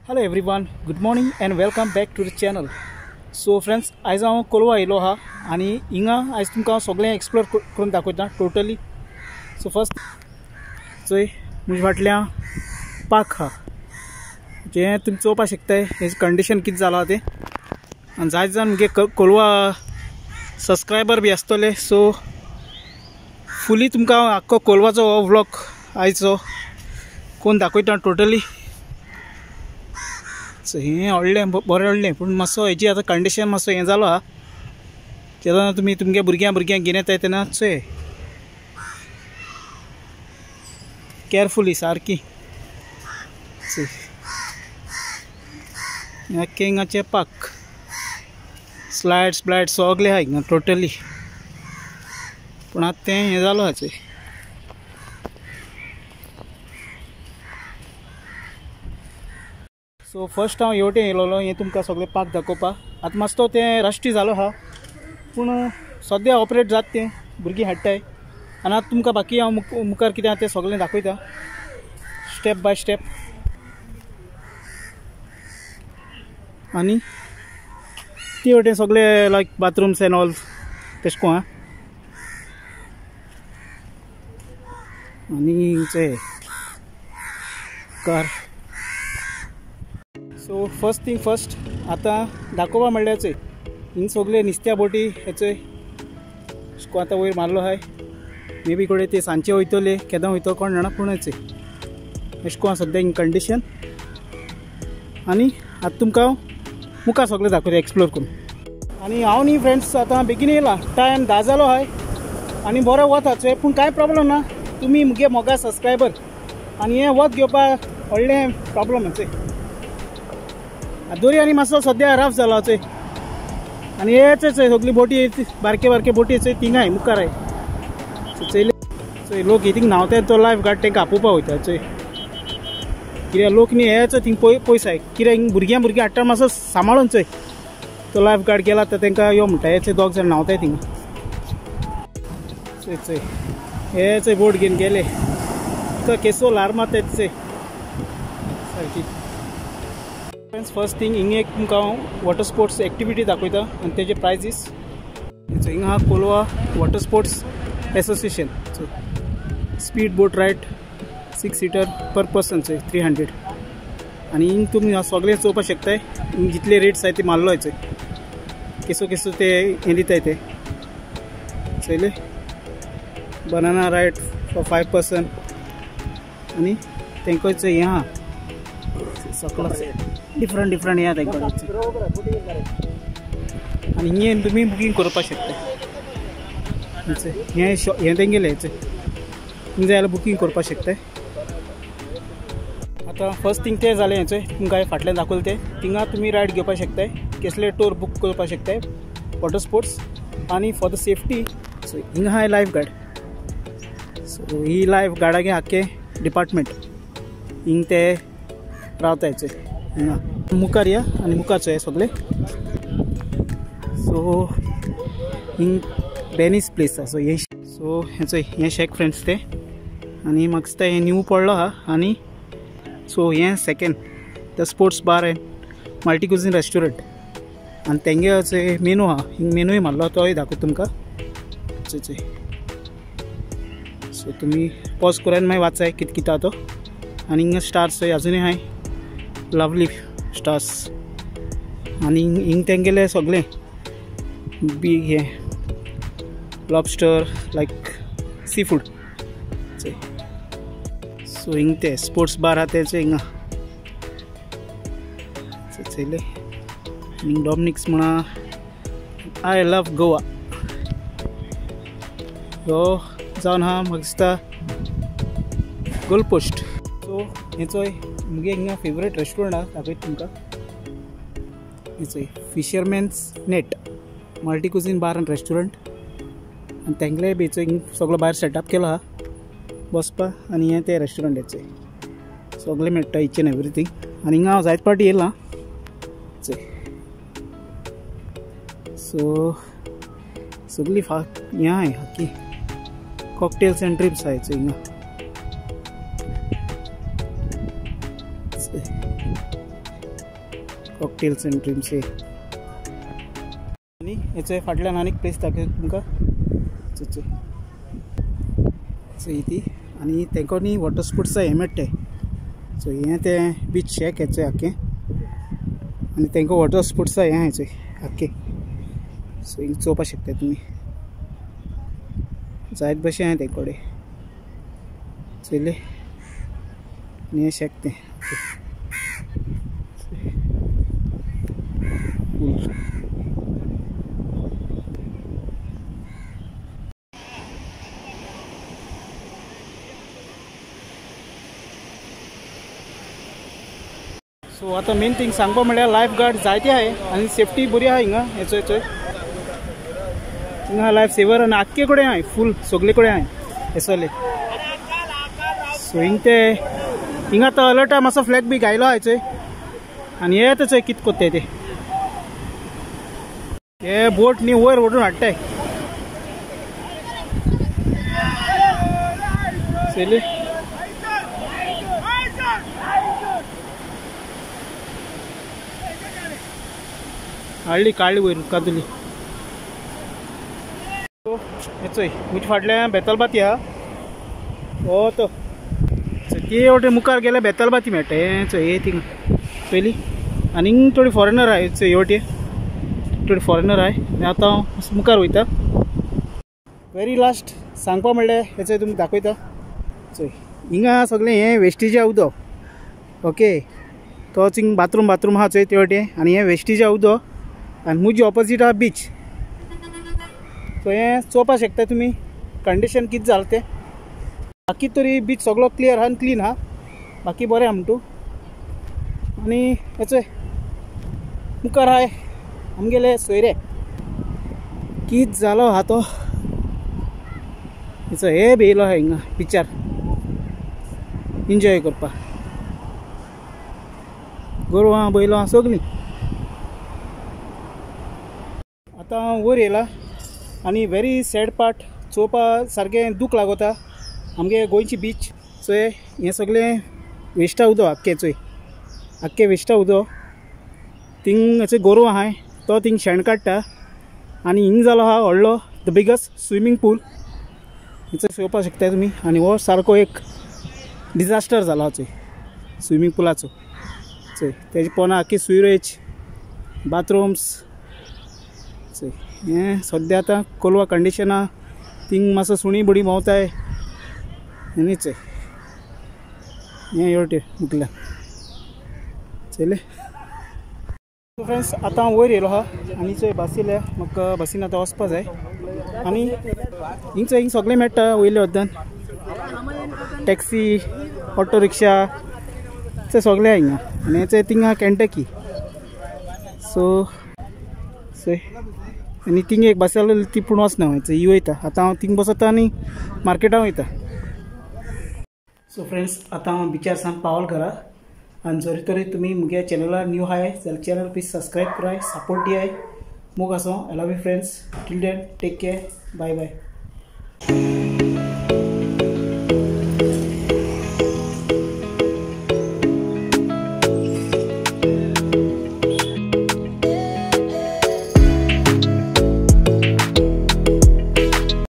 Hello everyone, good morning and welcome back to the channel. So friends, आज हांव कोलवा आयलो हा आणि हिंगा आज तुमकां सगळें एक्सप्लोर करून दाखयता टोटली. सो फर्स्ट थंय म्हजे फाटल्यान पार्क हा जे तुमी चोवपाक शकताय हेज कंडिशन कितें जाला तें. आनी जायत जाण मुगे कोलवा सबस्क्रायबर बी आसतले, सो फुली तुमकां आख्खो कोलवाचो हो व्लॉग आयचो कोण दाखयता टोटली. सो हें व्हडलें बरें व्हडलें पूण मातसो हेजी आतां कंडिशन मातसो हें जालो हा. तेन्ना तुमी तुमगे भुरग्यांक घेवन येताय तेन्ना चोय केअरफुली सारकी. आख्खें हिंगाचें पार्क स्लायड्स ब्लायड्स सगलें आहा हिंगा टोटली, पूण आतां तें हें जालो हा चोय. सो फर्स्ट हांव हेवटेन येयलोलो हें तुमकां सगळें पार्क दाखोवपाक. आतां मातसो तें रस्टी जालो हा पूण सद्या ऑपरेट जाता तें भुरगीं हाडटाय. आनी आतां तुमकां बाकी हांव मुखार कितें आहा तें सगळें दाखयता स्टेप बाय स्टेप. आनी ती वटेन सगळें लायक बाथरूम्स एंड ऑल तेशें कोन्न आनी तें car. So first thing first आतां दाखोवपा म्हणल्यार चोय हिंग सगळे नुस्त्या बोटी हेचोय अशें आतां वयर मारलो आहाय. मे बी कोडे ते सांजचे वयतले केदां वयतलो कोण जाणा, पूण चोय अशें कोन्न सद्या हिंग कंडिशन. आनी आतां तुमकां मुखार सगळें दाखयता एक्सप्लोर करून. आनी हांव न्ही फ्रेंड्स आतां बेगीन येयलां, टायम 10 जालो आहाय आनी बरो वत चोय. पूण कांय प्रॉब्लम ना, तुमी मुगे मोगा सबस्क्रायबर आनी हें वत घेवपाक व्हडलें प्रॉब्लम चोय. दोरी आनी मातसो सद्या रफ जाला चोय. आनी हेच चोय सगळी बोटी बारके बारके बोटी चोय थिंगाय मुखार आहाय. चोयले चोय लोक हितूंक न्हांवतात तो लायफ गार्ड तांकां आपोवपाक वयता चोय. कित्याक लोक न्ही हेच थिंग पयस आहाय. कित्याक हिंग भुरग्यां हाडटा मातसो सांबाळून चोय. तो लायफ गार्ड गेला तर तांकां यो म्हणटा हे चोय दोग जाण न्हांवताय थिंगा चोय. चोय हे चोय बोट घेवन गेले तुका केसो ल्हार मारताय चोय सारकी. फ्रेंड्स फर्स्ट थिंग हिंग एक तुमकां वॉटर स्पोर्ट्स एक्टिविटी दाखयता आनी तेजे प्रायजीस. हिंगा हा Kolwa water sports association. So speed boat ride 6 seater पर पर्सन चोय 300. आनी हिंग तुमी सगळें चोवपाक शकताय. हिंग जितले रेट्स आहाय ते मारलो चोय केसो केसो ते हें दिताय ते चोयले. बनाना रायड फॉर 5 पर्सन आनी तेंकोय चोय हें आहा सकयल डिफरंट हें आहा तेंकोय. आनी हिंगेन तुमी बुकींग करपाक शकताय. हें तेंगेलें चोय हिंग जाय जाल्यार बुकींग करपाक शकताय. आतां फर्स्ट थिंग तें जालें चोय तुमकां फाटल्यान दाखयलें तें थिंगा तुमी रायड घेवपाक शकताय. कसले टूर बूक करपाक शकताय वॉटर स्पोर्ट्स. आनी फॉर द सेफ्टी सो हिंगा आहाय लायफ गार्ड. सो ही लायफ गार्डागे आख्खे डिपार्टमेंट हिंग ते रावताय चोय हिंगा मुखार या आनी मुखार चोय सगळे. सो हिंग बेनीस प्लेस आहा. सो हें चोय हें शेक फ्रेंड्स ते आनी म्हाका दिसता हें न्यू पडलो आहा. आनी सो हें second the sports bar and multi cuisine restaurant आनी तेंगे चोय मेनू आहा. हिंग मेनूय मारलो तोय दाखयता तुमकां चोय चोय. सो तुमी पॉज करून मागीर वाचाय कितें कितें आहा तो. आनी हिंगा स्टार्स चोय आजुनूय आहाय लवली स्टार्स. आनी हिंग तेंगेले सगळें बीग हें लॉबस्टर लायक सी फूड चोय. सो हिंग ते स्पोर्ट्स बार आहा तें चोय हिंगा चोयले. हिंग डॉमिनिक्स म्हणा आय लव गोवा ह्यो जावन आहा म्हाका दिसता गोल पोस्ट. सो हें चोय मुगे हिंगा फेवरेट रेस्टॉरंट आहा दाखयता तुमकां. हें चोय fisherman's net multi cuisine bar and restaurant. आनी तेंगले बी चोय हिंग सगळो भायर सेटअप केलो आहा बसपाक. आनी हें तें रेस्टॉरंट हें चोय सगळें मेळटा इच एंड एवरीथींग. आनी हिंगा हांव जायत पाटी येयलां चोय. सो सगळी हें आहाय की कॉकटेल्स एंड ड्रिंक्स आहाय चोय हिंगा. कॉकटेल्स एंड ड्रीम्स हे आनी हेचे फाटल्यान आनीक प्लेस दाखयता तुमकां सो ही ती आनी तेंको न्ही वॉटर स्पोर्ट्स हे मेळटाय सो हें तें बीच शेक हेचें आख्खें आनी तेंको वॉटर स्पोर्ट्स हें हेचें आख्खें सो हिंग चोवपाक शकता तुमी जायत भशेन आहा तेंकोडे चोयले आनी हें शेक तें सो आता मेन थिंग सांगपा म्हळ्यार लायफ गार्ड जायते आहाय आनी सेफ्टी बरी आहा हिंगा हेचो हिंगा लायफ सेवर आनी आख्खे कडेन आहाय फूल सगळे कडेन आहाय हेसोले सो हिंग ते हिंगा तो अलर्टा मातसो फ्लॅग बी घायलो आहा चोय आनी हे चोय कितें कोत्ताय ते हे बोट न्ही वयर ओडून हाडटाय चोयले हाडली काडली वयर उदकांतली हेचोय मुजे फाटल्यान बेतलबाती आहा हो तो ते वटेन मुखार गेल्यार बेतलबाती मेळटा हे चोय हे थिंगा पयली आनी थोडी फॉरेनर आहाय चोय हे वटेन थोडी फॉरेनर आहाय आतां हांव मुखार वयता वेरी लास्ट सांगपा म्हणल्यार हेचो तुमकां दाखयता चोय हिंगा सगळें हें वेस्टेज आहा उदक ओके तोच हिंग बाथरूम आहा चोय ते वटेन आनी हें वेस्टेज आहा उदक आनी मुजी ऑपोजीट आहा बीच सो हें चोवपाक शकता तुमी कंडिशन कितें जालें तें बाकी तरी बीच सगळो क्लियर आहा आनी क्लीन आहा बाकी बरें आहा म्हणटू आनी हेचोय मुखार आहाय आमगेले सोयरे कितें जालो आहा तो हेचो हे बी येयलो आहा हिंगा बिचार एन्जॉय करपाक गोरवां बैलां सगळीं आतां वयर येयला आनी वेरी सॅड पार्ट चोवपा सारकें दूख लागता आमगे गोंयची बीच चोय हें सगळें वेस्टा उदक आख्खें चोय आख्खें वेस्टा उदक थिंग हेचो गोरवां आहाय तो थिंग शेण काडटा आनी हिंग जालो आहा व्हडलो द बिगस्ट स्विमींग पूल हेचो चोवपाक शकता तुमी आनी हो सारको एक डिजास्टर जालो आहा चोय स्विमींग पुलाचो चोय तेजे पोना आख्खी स्विरेज बाथरूम्स चोय हें सद्या आतां कोलवा कंडिशन आहा थिंग मातसो सुणी बुडी भोंवताय आनी चोय हें हेवटेन मुखल्यान चोयले सो फ्रेंड्स आतां हांव वयर येयलो आहा आनी चोय बस येयल्या म्हाका बसीन आतां वचपा जाय आनी हिंग सगळें मेळटा वयल्या वद्दान टॅक्सी ऑटो रिक्षा चोय सगळें आहा हिंगा आनी हेचें थिंग आहा केंटकी सो चोय आनी थिंग एक बस आसली ती पूण वचना हांव ही वयता आतां हांव थिंग बसता आनी मार्केटां वयता सो फ्रेंड्स आतां हांव बिचार सावन पावल घरा आनी जरी तरी तुमी मुगे चॅनलार न्यू आहाय जाल्यार चॅनल प्लीज सब्सक्रायब कराय सपोर्ट दियाय मोग आसो I love you friends till then take care bye bye